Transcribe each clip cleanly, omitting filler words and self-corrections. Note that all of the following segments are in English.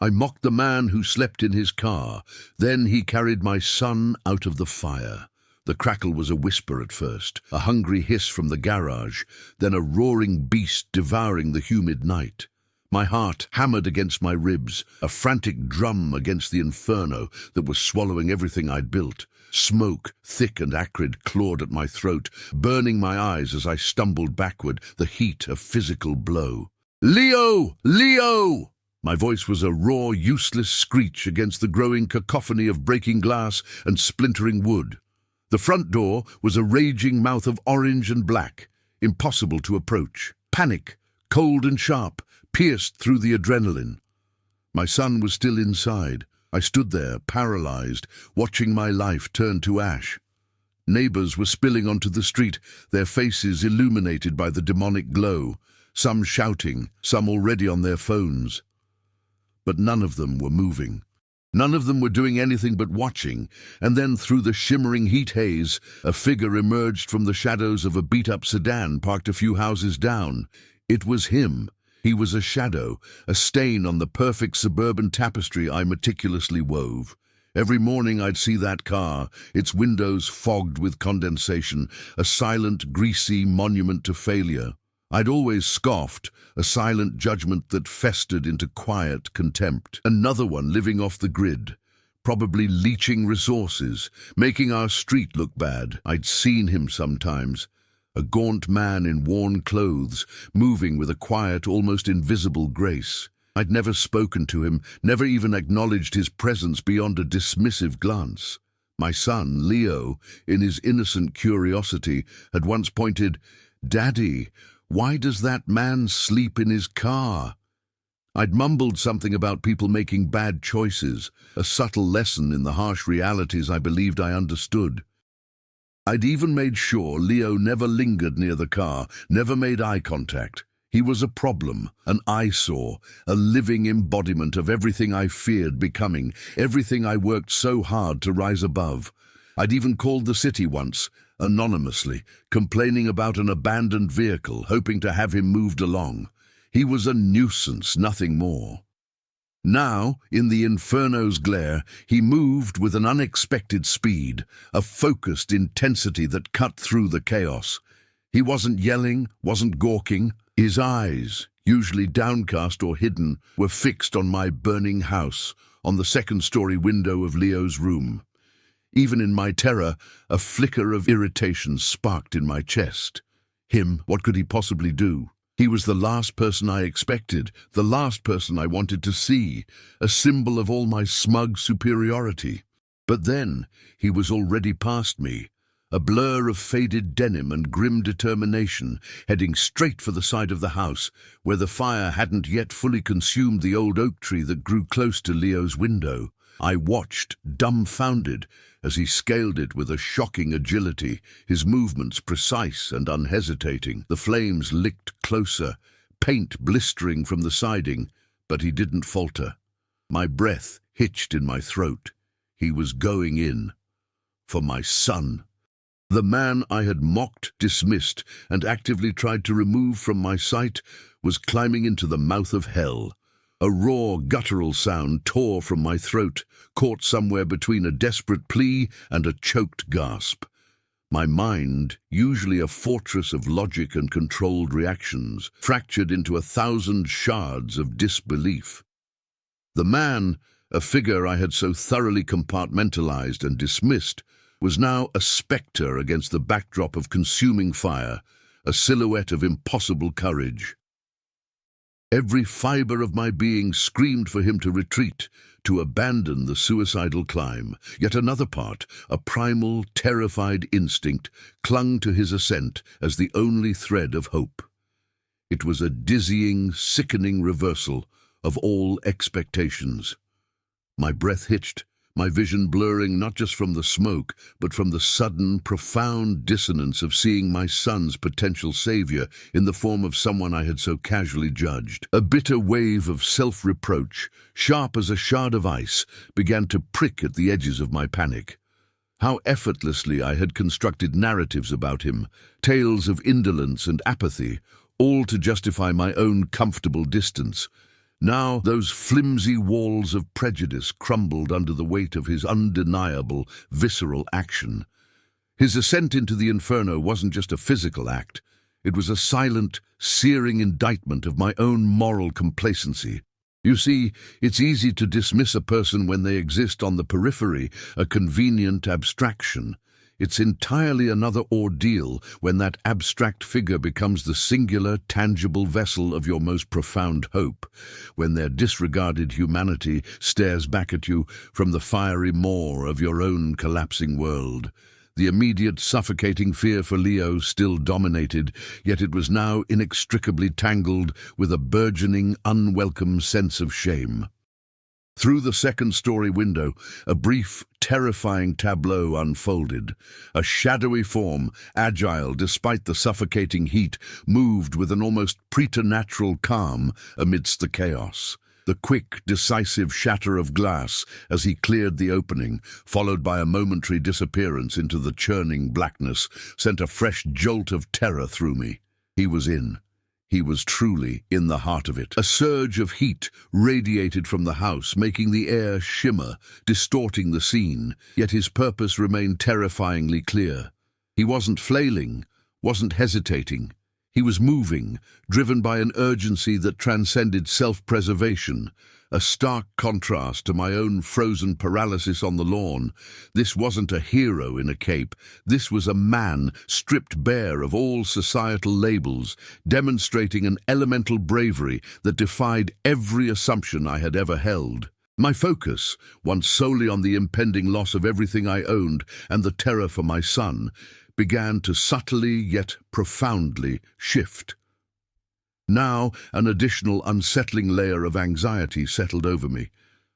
I mocked the man who slept in his car. Then he carried my son out of the fire. The crackle was a whisper at first, a hungry hiss from the garage, then a roaring beast devouring the humid night. My heart hammered against my ribs, a frantic drum against the inferno that was swallowing everything I'd built. Smoke, thick and acrid, clawed at my throat, burning my eyes as I stumbled backward, the heat a physical blow. "Leo! Leo!" My voice was a raw, useless screech against the growing cacophony of breaking glass and splintering wood. The front door was a raging mouth of orange and black, impossible to approach. Panic, cold and sharp, pierced through the adrenaline. My son was still inside. I stood there, paralyzed, watching my life turn to ash. Neighbors were spilling onto the street, their faces illuminated by the demonic glow, some shouting, some already on their phones. But none of them were moving. None of them were doing anything but watching, and then through the shimmering heat haze, a figure emerged from the shadows of a beat-up sedan parked a few houses down. It was him. He was a shadow, a stain on the perfect suburban tapestry I meticulously wove. Every morning I'd see that car, its windows fogged with condensation, a silent, greasy monument to failure. I'd always scoffed, a silent judgment that festered into quiet contempt. Another one living off the grid, probably leaching resources, making our street look bad. I'd seen him sometimes. A gaunt man in worn clothes, moving with a quiet, almost invisible grace. I'd never spoken to him, never even acknowledged his presence beyond a dismissive glance. My son, Leo, in his innocent curiosity, had once pointed, "Daddy, why does that man sleep in his car?" I'd mumbled something about people making bad choices, a subtle lesson in the harsh realities I believed I understood. I'd even made sure Leo never lingered near the car, never made eye contact. He was a problem, an eyesore, a living embodiment of everything I feared becoming, everything I worked so hard to rise above. I'd even called the city once, anonymously, complaining about an abandoned vehicle, hoping to have him moved along. He was a nuisance, nothing more. Now, in the inferno's glare, he moved with an unexpected speed, a focused intensity that cut through the chaos. He wasn't yelling, wasn't gawking. His eyes, usually downcast or hidden, were fixed on my burning house, on the second-story window of Leo's room. Even in my terror, a flicker of irritation sparked in my chest. Him, what could he possibly do? He was the last person I expected, the last person I wanted to see, a symbol of all my smug superiority. But then, he was already past me, a blur of faded denim and grim determination, heading straight for the side of the house, where the fire hadn't yet fully consumed the old oak tree that grew close to Leo's window. I watched, dumbfounded, as he scaled it with a shocking agility, his movements precise and unhesitating. The flames licked closer, paint blistering from the siding, but he didn't falter. My breath hitched in my throat. He was going in. For my son. The man I had mocked, dismissed, and actively tried to remove from my sight was climbing into the mouth of hell. A raw, guttural sound tore from my throat, caught somewhere between a desperate plea and a choked gasp. My mind, usually a fortress of logic and controlled reactions, fractured into 1,000 shards of disbelief. The man, a figure I had so thoroughly compartmentalized and dismissed, was now a specter against the backdrop of consuming fire, a silhouette of impossible courage. Every fiber of my being screamed for him to retreat, to abandon the suicidal climb. Yet another part, a primal, terrified instinct, clung to his ascent as the only thread of hope. It was a dizzying, sickening reversal of all expectations. My breath hitched, my vision blurring not just from the smoke, but from the sudden, profound dissonance of seeing my son's potential savior in the form of someone I had so casually judged. A bitter wave of self-reproach, sharp as a shard of ice, began to prick at the edges of my panic. How effortlessly I had constructed narratives about him, tales of indolence and apathy, all to justify my own comfortable distance. Now those flimsy walls of prejudice crumbled under the weight of his undeniable, visceral action. His ascent into the inferno wasn't just a physical act. It was a silent, searing indictment of my own moral complacency. You see, it's easy to dismiss a person when they exist on the periphery, a convenient abstraction. It's entirely another ordeal when that abstract figure becomes the singular, tangible vessel of your most profound hope, when their disregarded humanity stares back at you from the fiery maw of your own collapsing world. The immediate, suffocating fear for Leo still dominated, yet it was now inextricably tangled with a burgeoning, unwelcome sense of shame. Through the second-story window, a brief, terrifying tableau unfolded. A shadowy form, agile despite the suffocating heat, moved with an almost preternatural calm amidst the chaos. The quick, decisive shatter of glass as he cleared the opening, followed by a momentary disappearance into the churning blackness, sent a fresh jolt of terror through me. He was in. He was truly in the heart of it. A surge of heat radiated from the house, making the air shimmer, distorting the scene, yet his purpose remained terrifyingly clear. He wasn't flailing, wasn't hesitating. He was moving, driven by an urgency that transcended self-preservation, a stark contrast to my own frozen paralysis on the lawn. This wasn't a hero in a cape. This was a man stripped bare of all societal labels, demonstrating an elemental bravery that defied every assumption I had ever held. My focus, once solely on the impending loss of everything I owned and the terror for my son, began to subtly yet profoundly shift. Now, an additional unsettling layer of anxiety settled over me,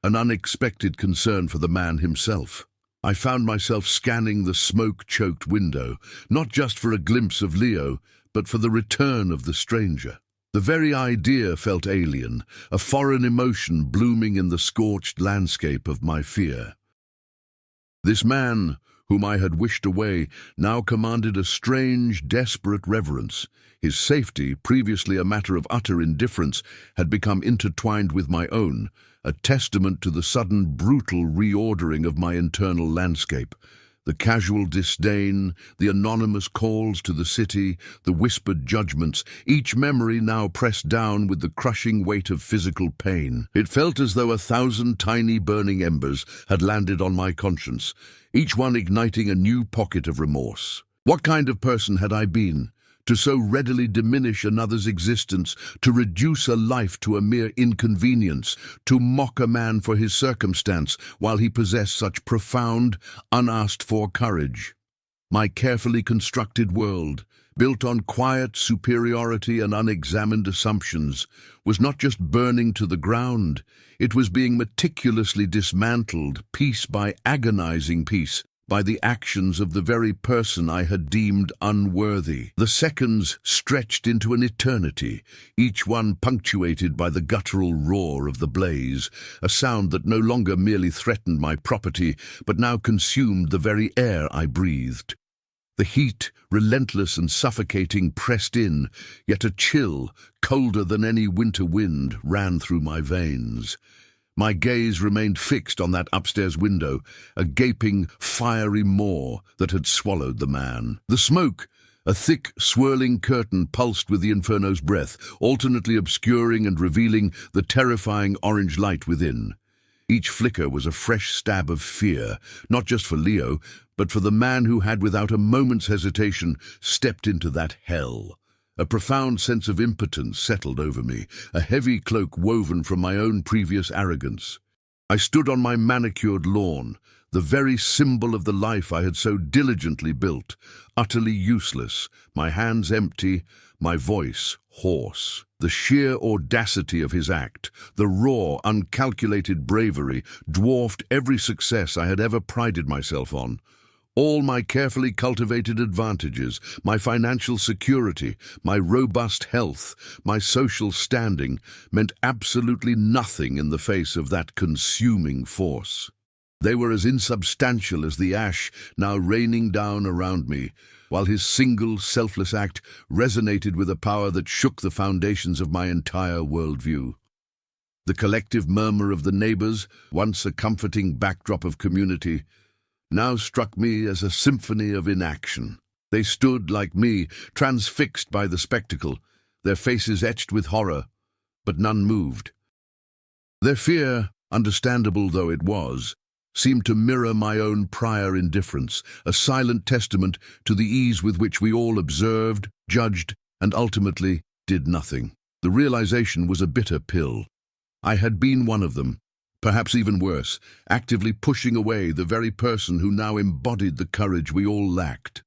an unexpected concern for the man himself. I found myself scanning the smoke-choked window, not just for a glimpse of Leo, but for the return of the stranger. The very idea felt alien, a foreign emotion blooming in the scorched landscape of my fear. This man, whom I had wished away, now commanded a strange, desperate reverence. His safety, previously a matter of utter indifference, had become intertwined with my own, a testament to the sudden, brutal reordering of my internal landscape. The casual disdain, the anonymous calls to the city, the whispered judgments, each memory now pressed down with the crushing weight of physical pain. It felt as though 1,000 tiny burning embers had landed on my conscience, each one igniting a new pocket of remorse. What kind of person had I been, to so readily diminish another's existence, to reduce a life to a mere inconvenience, to mock a man for his circumstance while he possessed such profound, unasked-for courage? My carefully constructed world, built on quiet superiority and unexamined assumptions, was not just burning to the ground. It was being meticulously dismantled, piece by agonizing piece, by the actions of the very person I had deemed unworthy. The seconds stretched into an eternity, each one punctuated by the guttural roar of the blaze, a sound that no longer merely threatened my property, but now consumed the very air I breathed. The heat, relentless and suffocating, pressed in, yet a chill, colder than any winter wind, ran through my veins. My gaze remained fixed on that upstairs window, a gaping, fiery maw that had swallowed the man. The smoke, a thick, swirling curtain, pulsed with the inferno's breath, alternately obscuring and revealing the terrifying orange light within. Each flicker was a fresh stab of fear, not just for Leo, but for the man who had, without a moment's hesitation, stepped into that hell. A profound sense of impotence settled over me, a heavy cloak woven from my own previous arrogance. I stood on my manicured lawn, the very symbol of the life I had so diligently built, utterly useless, my hands empty, my voice hoarse. The sheer audacity of his act, the raw, uncalculated bravery, dwarfed every success I had ever prided myself on. All my carefully cultivated advantages, my financial security, my robust health, my social standing, meant absolutely nothing in the face of that consuming force. They were as insubstantial as the ash now raining down around me, while his single, selfless act resonated with a power that shook the foundations of my entire worldview. The collective murmur of the neighbors, once a comforting backdrop of community, now struck me as a symphony of inaction. They stood, like me, transfixed by the spectacle, their faces etched with horror, but none moved. Their fear, understandable though it was, seemed to mirror my own prior indifference, a silent testament to the ease with which we all observed, judged, and ultimately did nothing. The realization was a bitter pill. I had been one of them, perhaps even worse, actively pushing away the very person who now embodied the courage we all lacked.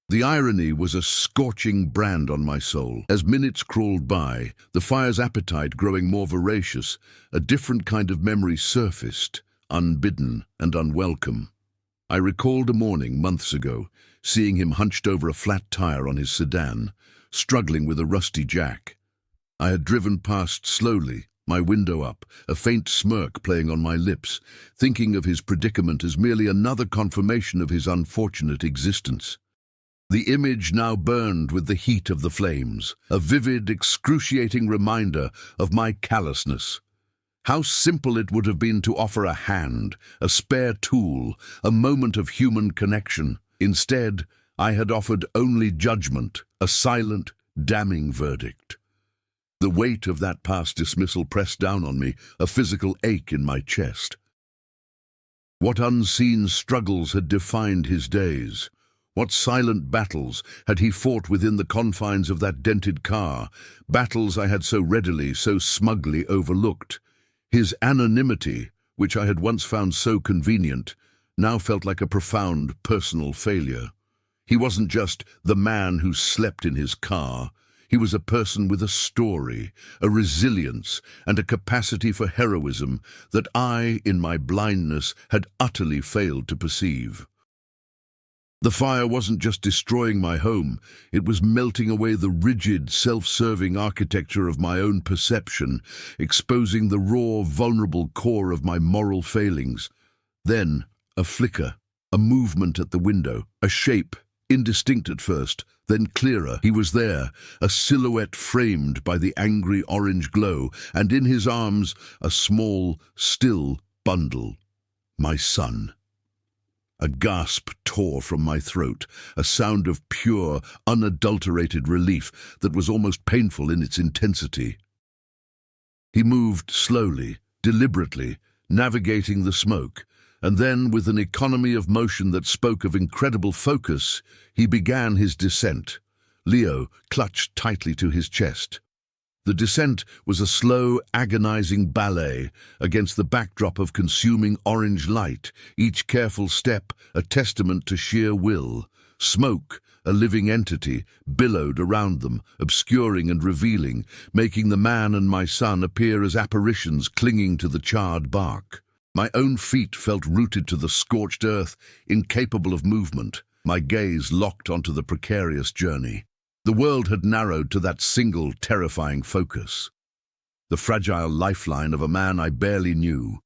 The irony was a scorching brand on my soul. As minutes crawled by, the fire's appetite growing more voracious, a different kind of memory surfaced, unbidden and unwelcome. I recalled a morning months ago, seeing him hunched over a flat tire on his sedan, struggling with a rusty jack. I had driven past slowly, my window up, a faint smirk playing on my lips, thinking of his predicament as merely another confirmation of his unfortunate existence. The image now burned with the heat of the flames, a vivid, excruciating reminder of my callousness. How simple it would have been to offer a hand, a spare tool, a moment of human connection. Instead, I had offered only judgment, a silent, damning verdict. The weight of that past dismissal pressed down on me, a physical ache in my chest. What unseen struggles had defined his days? What silent battles had he fought within the confines of that dented car, battles I had so readily, so smugly overlooked? His anonymity, which I had once found so convenient, now felt like a profound personal failure. He wasn't just the man who slept in his car. He was a person with a story, a resilience, and a capacity for heroism that I, in my blindness, had utterly failed to perceive. The fire wasn't just destroying my home, it was melting away the rigid, self-serving architecture of my own perception, exposing the raw, vulnerable core of my moral failings. Then, a flicker, a movement at the window, a shape, indistinct at first, then clearer. He was there, a silhouette framed by the angry orange glow, and in his arms, a small, still bundle. My son. A gasp tore from my throat, a sound of pure, unadulterated relief that was almost painful in its intensity. He moved slowly, deliberately, navigating the smoke, and then, with an economy of motion that spoke of incredible focus, he began his descent. Leo clutched tightly to his chest. The descent was a slow, agonizing ballet against the backdrop of consuming orange light, each careful step a testament to sheer will. Smoke, a living entity, billowed around them, obscuring and revealing, making the man and my son appear as apparitions clinging to the charred bark. My own feet felt rooted to the scorched earth, incapable of movement, my gaze locked onto the precarious journey. The world had narrowed to that single, terrifying focus. The fragile lifeline of a man I barely knew,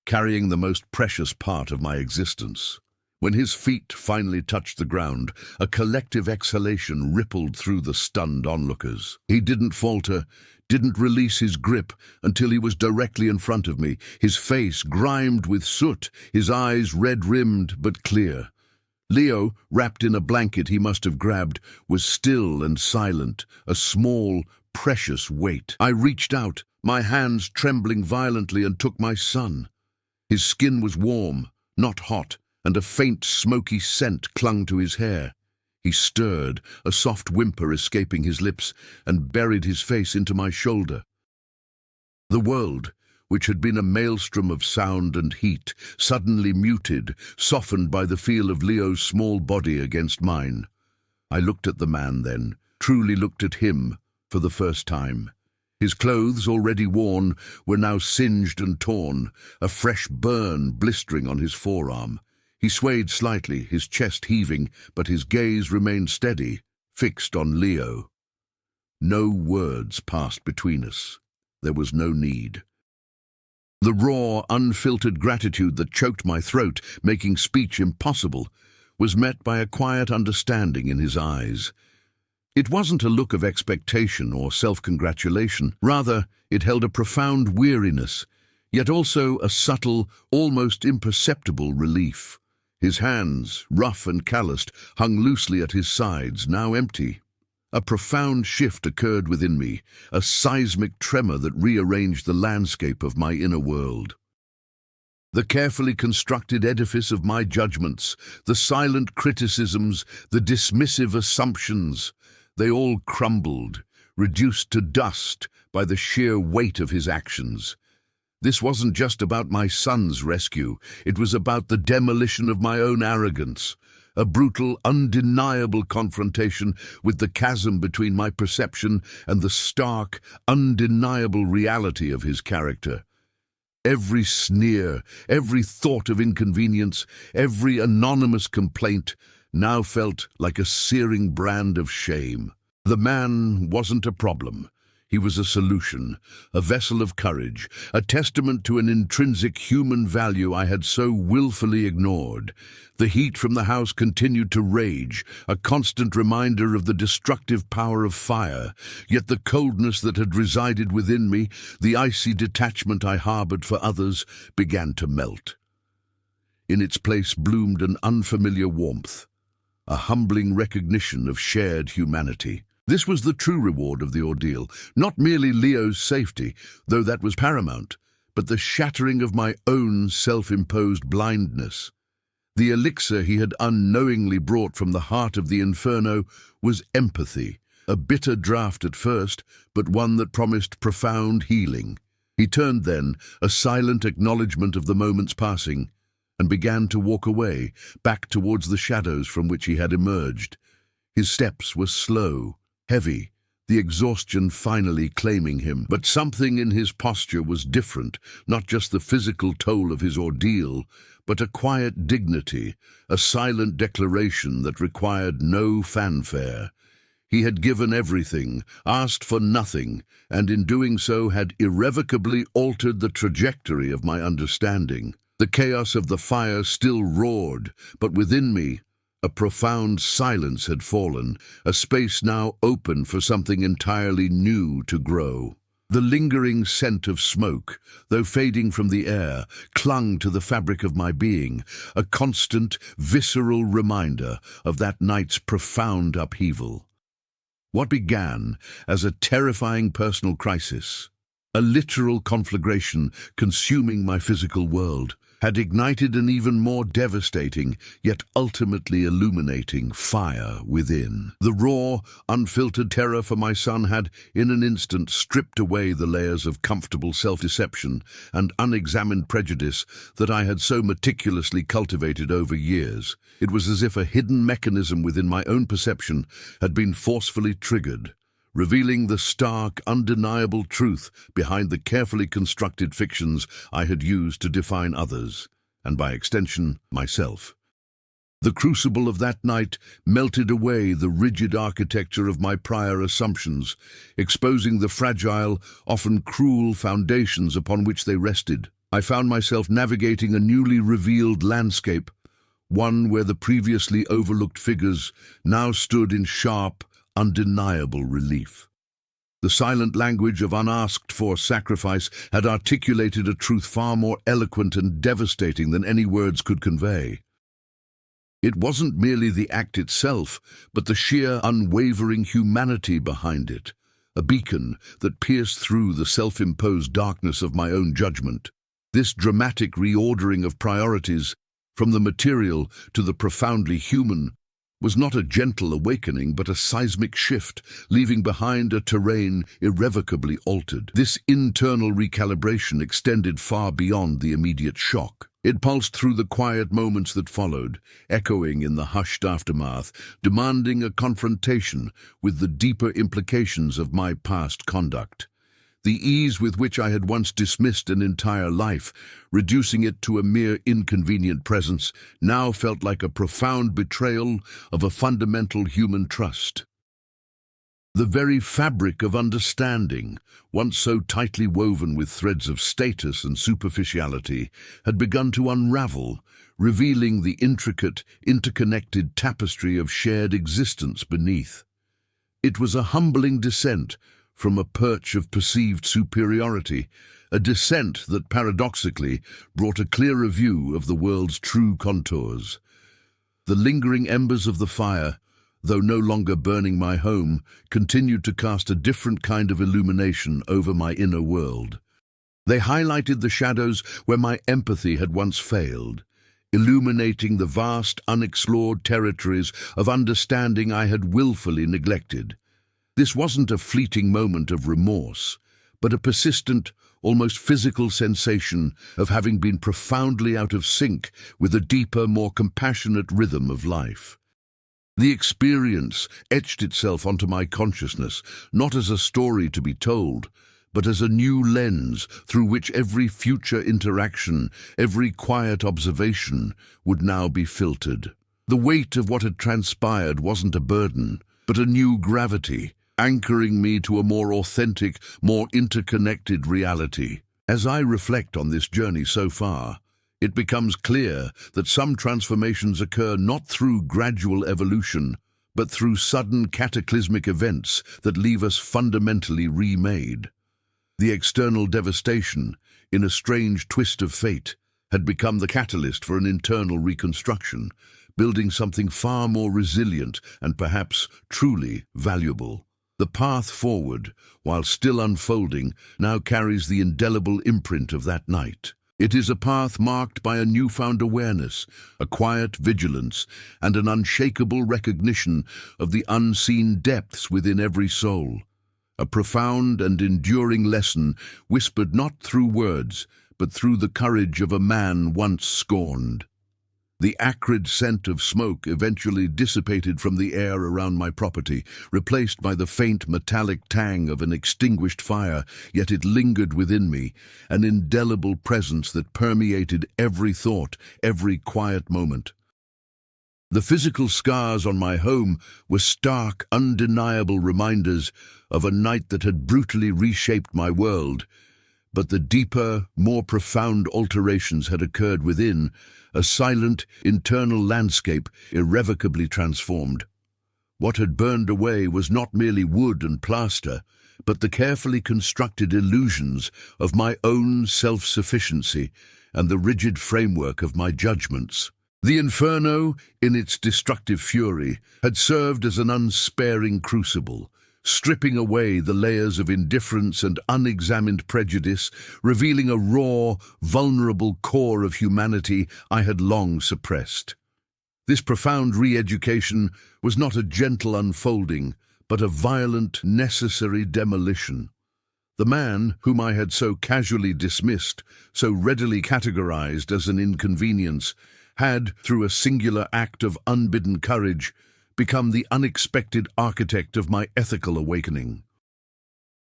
carrying the most precious part of my existence. When his feet finally touched the ground, a collective exhalation rippled through the stunned onlookers. He didn't falter, didn't release his grip until he was directly in front of me, his face grimed with soot, his eyes red-rimmed but clear. Leo, wrapped in a blanket he must have grabbed, was still and silent, a small, precious weight. I reached out, my hands trembling violently, and took my son. His skin was warm, not hot, and a faint, smoky scent clung to his hair. He stirred, a soft whimper escaping his lips, and buried his face into my shoulder. The world, which had been a maelstrom of sound and heat, suddenly muted, softened by the feel of Leo's small body against mine. I looked at the man then, truly looked at him, for the first time. His clothes, already worn, were now singed and torn, a fresh burn blistering on his forearm. He swayed slightly, his chest heaving, but his gaze remained steady, fixed on Leo. No words passed between us. There was no need. The raw, unfiltered gratitude that choked my throat, making speech impossible, was met by a quiet understanding in his eyes. It wasn't a look of expectation or self-congratulation. Rather, it held a profound weariness, yet also a subtle, almost imperceptible relief. His hands, rough and calloused, hung loosely at his sides, now empty. A profound shift occurred within me, a seismic tremor that rearranged the landscape of my inner world. The carefully constructed edifice of my judgments, the silent criticisms, the dismissive assumptions, they all crumbled, reduced to dust by the sheer weight of his actions. This wasn't just about my son's rescue, it was about the demolition of my own arrogance, a brutal, undeniable confrontation with the chasm between my perception and the stark, undeniable reality of his character. Every sneer, every thought of inconvenience, every anonymous complaint now felt like a searing brand of shame. The man wasn't a problem. He was a solution, a vessel of courage, a testament to an intrinsic human value I had so willfully ignored. The heat from the house continued to rage, a constant reminder of the destructive power of fire, yet the coldness that had resided within me, the icy detachment I harbored for others, began to melt. In its place bloomed an unfamiliar warmth, a humbling recognition of shared humanity. This was the true reward of the ordeal, not merely Leo's safety, though that was paramount, but the shattering of my own self-imposed blindness. The elixir he had unknowingly brought from the heart of the inferno was empathy, a bitter draught at first, but one that promised profound healing. He turned then, a silent acknowledgement of the moment's passing, and began to walk away, back towards the shadows from which he had emerged. His steps were slow, heavy, the exhaustion finally claiming him. But something in his posture was different, not just the physical toll of his ordeal, but a quiet dignity, a silent declaration that required no fanfare. He had given everything, asked for nothing, and in doing so had irrevocably altered the trajectory of my understanding. The chaos of the fire still roared, but within me, a profound silence had fallen, a space now open for something entirely new to grow. The lingering scent of smoke, though fading from the air, clung to the fabric of my being, a constant, visceral reminder of that night's profound upheaval. What began as a terrifying personal crisis, a literal conflagration consuming my physical world, had ignited an even more devastating, yet ultimately illuminating fire within. The raw, unfiltered terror for my son had, in an instant, stripped away the layers of comfortable self-deception and unexamined prejudice that I had so meticulously cultivated over years. It was as if a hidden mechanism within my own perception had been forcefully triggered, revealing the stark, undeniable truth behind the carefully constructed fictions I had used to define others, and by extension, myself. The crucible of that night melted away the rigid architecture of my prior assumptions, exposing the fragile, often cruel foundations upon which they rested. I found myself navigating a newly revealed landscape, one where the previously overlooked figures now stood in sharp, undeniable relief. The silent language of unasked-for sacrifice had articulated a truth far more eloquent and devastating than any words could convey. It wasn't merely the act itself, but the sheer, unwavering humanity behind it, a beacon that pierced through the self-imposed darkness of my own judgment. This dramatic reordering of priorities, from the material to the profoundly human, was not a gentle awakening but a seismic shift, leaving behind a terrain irrevocably altered. This internal recalibration extended far beyond the immediate shock. It pulsed through the quiet moments that followed, echoing in the hushed aftermath, demanding a confrontation with the deeper implications of my past conduct. The ease with which I had once dismissed an entire life, reducing it to a mere inconvenient presence, now felt like a profound betrayal of a fundamental human trust. The very fabric of understanding, once so tightly woven with threads of status and superficiality, had begun to unravel, revealing the intricate, interconnected tapestry of shared existence beneath. It was a humbling descent from a perch of perceived superiority, a descent that paradoxically brought a clearer view of the world's true contours. The lingering embers of the fire, though no longer burning my home, continued to cast a different kind of illumination over my inner world. They highlighted the shadows where my empathy had once failed, illuminating the vast, unexplored territories of understanding I had willfully neglected. This wasn't a fleeting moment of remorse, but a persistent, almost physical sensation of having been profoundly out of sync with a deeper, more compassionate rhythm of life. The experience etched itself onto my consciousness, not as a story to be told, but as a new lens through which every future interaction, every quiet observation would now be filtered. The weight of what had transpired wasn't a burden, but a new gravity, anchoring me to a more authentic, more interconnected reality. As I reflect on this journey so far, it becomes clear that some transformations occur not through gradual evolution, but through sudden cataclysmic events that leave us fundamentally remade. The external devastation, in a strange twist of fate, had become the catalyst for an internal reconstruction, building something far more resilient and perhaps truly valuable. The path forward, while still unfolding, now carries the indelible imprint of that night. It is a path marked by a newfound awareness, a quiet vigilance, and an unshakable recognition of the unseen depths within every soul. A profound and enduring lesson whispered not through words, but through the courage of a man once scorned. The acrid scent of smoke eventually dissipated from the air around my property, replaced by the faint metallic tang of an extinguished fire, yet it lingered within me, an indelible presence that permeated every thought, every quiet moment. The physical scars on my home were stark, undeniable reminders of a night that had brutally reshaped my world, but the deeper, more profound alterations had occurred within, a silent, internal landscape irrevocably transformed. What had burned away was not merely wood and plaster, but the carefully constructed illusions of my own self-sufficiency and the rigid framework of my judgments. The inferno, in its destructive fury, had served as an unsparing crucible, stripping away the layers of indifference and unexamined prejudice, revealing a raw, vulnerable core of humanity I had long suppressed. This profound re-education was not a gentle unfolding, but a violent, necessary demolition. The man whom I had so casually dismissed, so readily categorized as an inconvenience, had, through a singular act of unbidden courage, become the unexpected architect of my ethical awakening.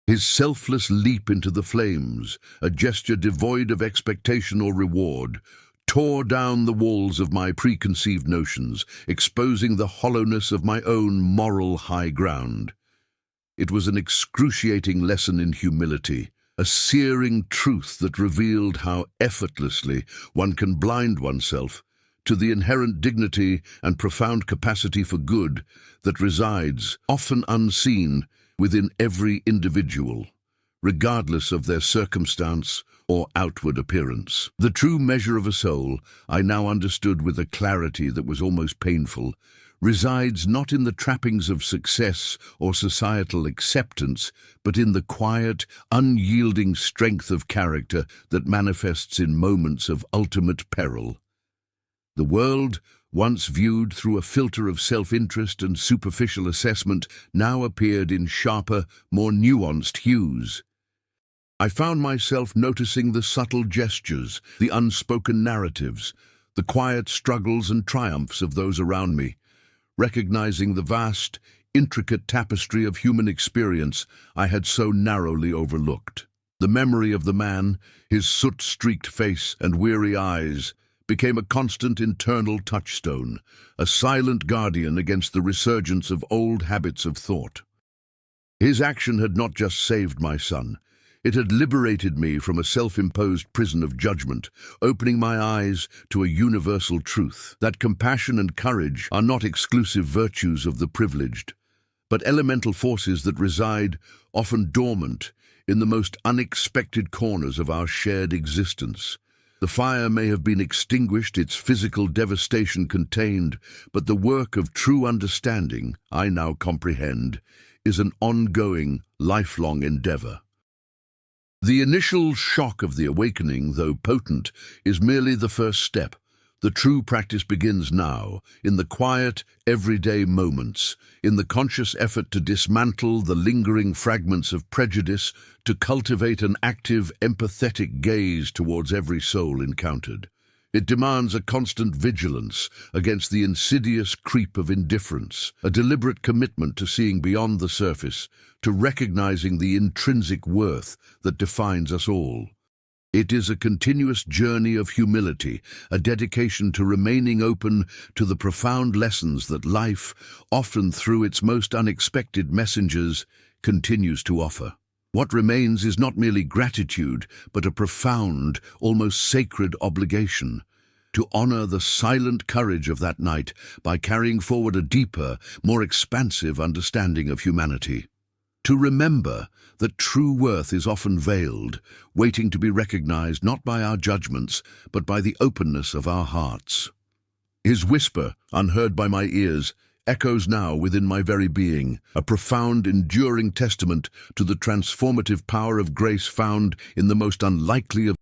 His selfless leap into the flames, a gesture devoid of expectation or reward, tore down the walls of my preconceived notions, exposing the hollowness of my own moral high ground. It was an excruciating lesson in humility, a searing truth that revealed how effortlessly one can blind oneself to the inherent dignity and profound capacity for good that resides, often unseen, within every individual, regardless of their circumstance or outward appearance. The true measure of a soul, I now understood with a clarity that was almost painful, resides not in the trappings of success or societal acceptance, but in the quiet, unyielding strength of character that manifests in moments of ultimate peril. The world, once viewed through a filter of self-interest and superficial assessment, now appeared in sharper, more nuanced hues. I found myself noticing the subtle gestures, the unspoken narratives, the quiet struggles and triumphs of those around me, recognizing the vast, intricate tapestry of human experience I had so narrowly overlooked. The memory of the man, his soot-streaked face and weary eyes, became a constant internal touchstone, a silent guardian against the resurgence of old habits of thought. His action had not just saved my son, it had liberated me from a self-imposed prison of judgment, opening my eyes to a universal truth, that compassion and courage are not exclusive virtues of the privileged, but elemental forces that reside, often dormant, in the most unexpected corners of our shared existence. The fire may have been extinguished, its physical devastation contained, but the work of true understanding, I now comprehend, is an ongoing, lifelong endeavor. The initial shock of the awakening, though potent, is merely the first step. The true practice begins now, in the quiet, everyday moments, in the conscious effort to dismantle the lingering fragments of prejudice, to cultivate an active, empathetic gaze towards every soul encountered. It demands a constant vigilance against the insidious creep of indifference, a deliberate commitment to seeing beyond the surface, to recognizing the intrinsic worth that defines us all. It is a continuous journey of humility, a dedication to remaining open to the profound lessons that life, often through its most unexpected messengers, continues to offer. What remains is not merely gratitude, but a profound, almost sacred obligation to honor the silent courage of that night by carrying forward a deeper, more expansive understanding of humanity. To remember that true worth is often veiled, waiting to be recognized not by our judgments, but by the openness of our hearts. His whisper, unheard by my ears, echoes now within my very being, a profound, enduring testament to the transformative power of grace found in the most unlikely of